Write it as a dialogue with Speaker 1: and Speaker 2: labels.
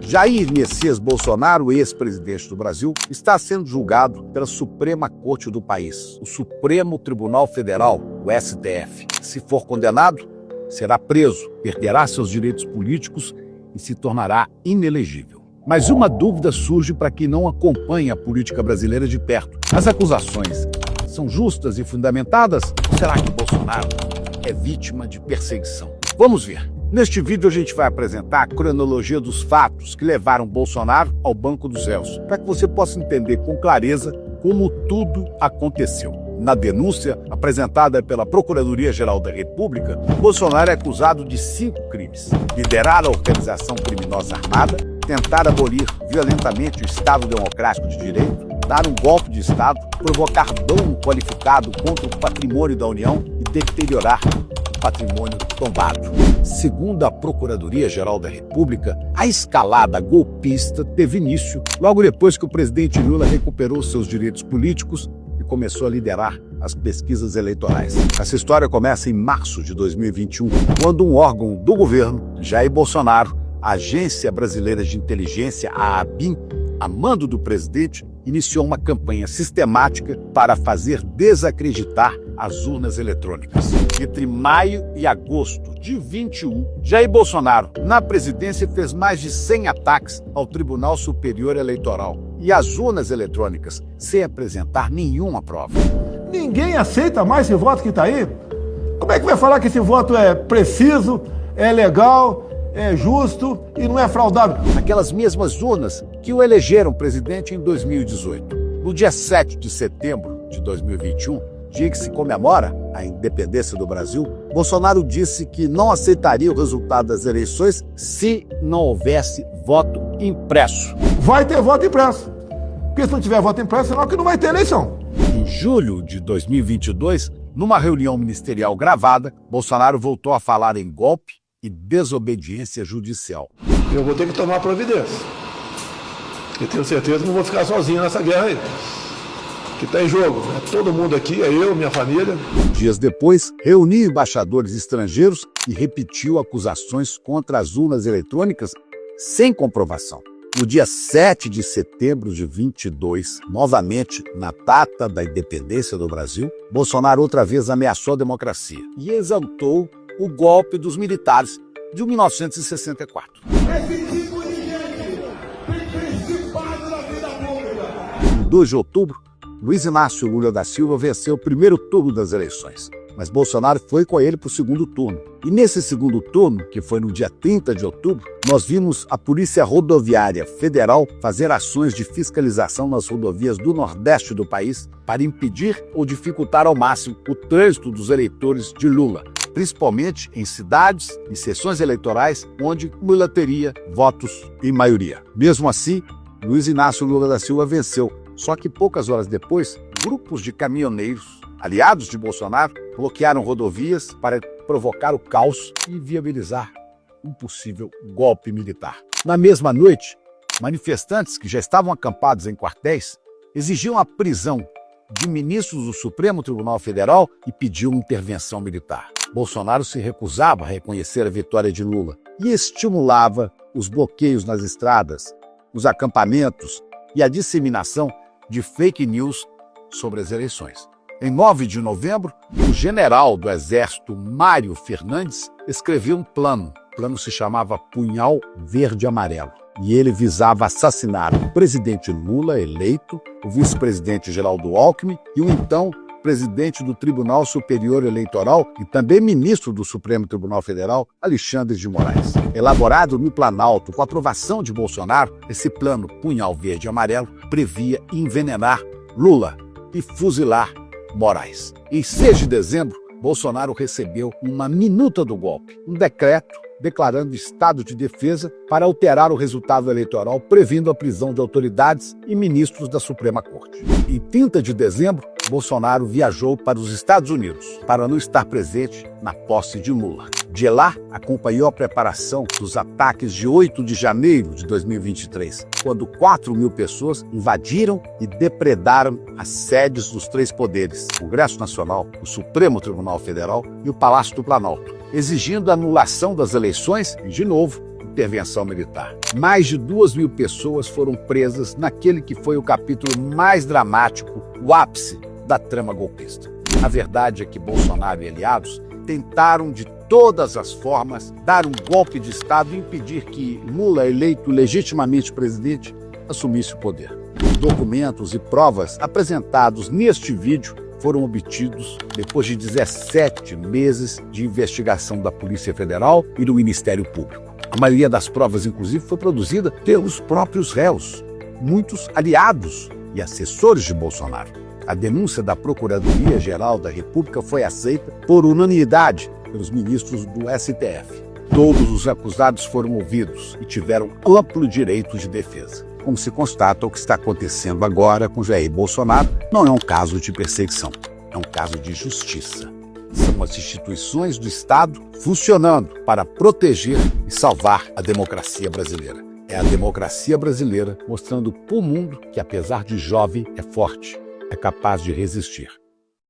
Speaker 1: Jair Messias Bolsonaro, ex-presidente do Brasil, está sendo julgado pela Suprema Corte do país, o Supremo Tribunal Federal, o STF. Se for condenado, será preso, perderá seus direitos políticos e se tornará inelegível. Mas uma dúvida surge para quem não acompanha a política brasileira de perto. As acusações são justas e fundamentadas? Ou será que Bolsonaro é vítima de perseguição? Vamos ver. Neste vídeo a gente vai apresentar a cronologia dos fatos que levaram Bolsonaro ao banco dos réus, para que você possa entender com clareza como tudo aconteceu. Na denúncia apresentada pela Procuradoria-Geral da República, Bolsonaro é acusado de 5 crimes: liderar a organização criminosa armada, tentar abolir violentamente o Estado Democrático de Direito, dar um golpe de Estado, provocar dano qualificado contra o patrimônio da União e deteriorar o patrimônio tombado. Segundo a Procuradoria-Geral da República, a escalada golpista teve início logo depois que o presidente Lula recuperou seus direitos políticos e começou a liderar as pesquisas eleitorais. Essa história começa em março de 2021, quando um órgão do governo, Jair Bolsonaro, a Agência Brasileira de Inteligência, a ABIN, a mando do presidente, iniciou uma campanha sistemática para fazer desacreditar as urnas eletrônicas. Entre maio e agosto de 21, Jair Bolsonaro, na presidência, fez mais de 100 ataques ao Tribunal Superior Eleitoral e às urnas eletrônicas, sem apresentar nenhuma prova.
Speaker 2: Ninguém aceita mais esse voto que está aí? Como é que vai falar que esse voto é preciso, é legal, é justo e não é fraudável?
Speaker 1: Aquelas mesmas urnas que o elegeram presidente em 2018. No dia 7 de setembro de 2021, dia que se comemora a independência do Brasil, Bolsonaro disse que não aceitaria o resultado das eleições se não houvesse voto impresso.
Speaker 2: Vai ter voto impresso. Porque se não tiver voto impresso, senão que não vai ter eleição.
Speaker 1: Em julho de 2022, numa reunião ministerial gravada, Bolsonaro voltou a falar em golpe e desobediência judicial.
Speaker 2: Eu vou ter que tomar providência. Eu tenho certeza que não vou ficar sozinho nessa guerra aí. Que está em jogo. É todo mundo aqui, é eu, minha família.
Speaker 1: Dias depois, reuniu embaixadores estrangeiros e repetiu acusações contra as urnas eletrônicas sem comprovação. No dia 7 de setembro de 22, novamente na data da independência do Brasil, Bolsonaro outra vez ameaçou a democracia e exaltou o golpe dos militares de 1964.
Speaker 2: Esse tipo de gente tem principado na vida pública.
Speaker 1: Em 2 de outubro, Luiz Inácio Lula da Silva venceu o primeiro turno das eleições, mas Bolsonaro foi com ele para o segundo turno. E nesse segundo turno, que foi no dia 30 de outubro, nós vimos a Polícia Rodoviária Federal fazer ações de fiscalização nas rodovias do Nordeste do país para impedir ou dificultar ao máximo o trânsito dos eleitores de Lula, principalmente em cidades e sessões eleitorais onde Lula teria votos em maioria. Mesmo assim, Luiz Inácio Lula da Silva venceu. Só que poucas horas depois, grupos de caminhoneiros, aliados de Bolsonaro, bloquearam rodovias para provocar o caos e viabilizar um possível golpe militar. Na mesma noite, manifestantes que já estavam acampados em quartéis exigiam a prisão de ministros do Supremo Tribunal Federal e pediam intervenção militar. Bolsonaro se recusava a reconhecer a vitória de Lula e estimulava os bloqueios nas estradas, os acampamentos e a disseminação de fake news sobre as eleições. Em 9 de novembro, o general do Exército Mário Fernandes escreveu um plano. O plano se chamava Punhal Verde Amarelo. E ele visava assassinar o presidente Lula eleito, o vice-presidente Geraldo Alckmin e o então presidente do Tribunal Superior Eleitoral e também ministro do Supremo Tribunal Federal, Alexandre de Moraes. Elaborado no Planalto com a aprovação de Bolsonaro, esse plano Punhal Verde e Amarelo previa envenenar Lula e fuzilar Moraes. Em 6 de dezembro, Bolsonaro recebeu uma minuta do golpe, um decreto declarando estado de defesa para alterar o resultado eleitoral, previndo a prisão de autoridades e ministros da Suprema Corte. Em 30 de dezembro, Bolsonaro viajou para os Estados Unidos para não estar presente na posse de Lula. De lá, acompanhou a preparação dos ataques de 8 de janeiro de 2023, quando 4.000 pessoas invadiram e depredaram as sedes dos 3 poderes, o Congresso Nacional, o Supremo Tribunal Federal e o Palácio do Planalto, exigindo a anulação das eleições e, de novo, intervenção militar. Mais de 2.000 pessoas foram presas naquele que foi o capítulo mais dramático, o ápice da trama golpista. A verdade é que Bolsonaro e aliados tentaram de todas as formas dar um golpe de Estado e impedir que Lula, eleito legitimamente presidente, assumisse o poder. Documentos e provas apresentados neste vídeo foram obtidos depois de 17 meses de investigação da Polícia Federal e do Ministério Público. A maioria das provas, inclusive, foi produzida pelos próprios réus, muitos aliados e assessores de Bolsonaro. A denúncia da Procuradoria-Geral da República foi aceita por unanimidade pelos ministros do STF. Todos os acusados foram ouvidos e tiveram amplo direito de defesa. Como se constata, o que está acontecendo agora com Jair Bolsonaro não é um caso de perseguição, é um caso de justiça. São as instituições do Estado funcionando para proteger e salvar a democracia brasileira. É a democracia brasileira mostrando para o mundo que, apesar de jovem, é forte, é capaz de resistir.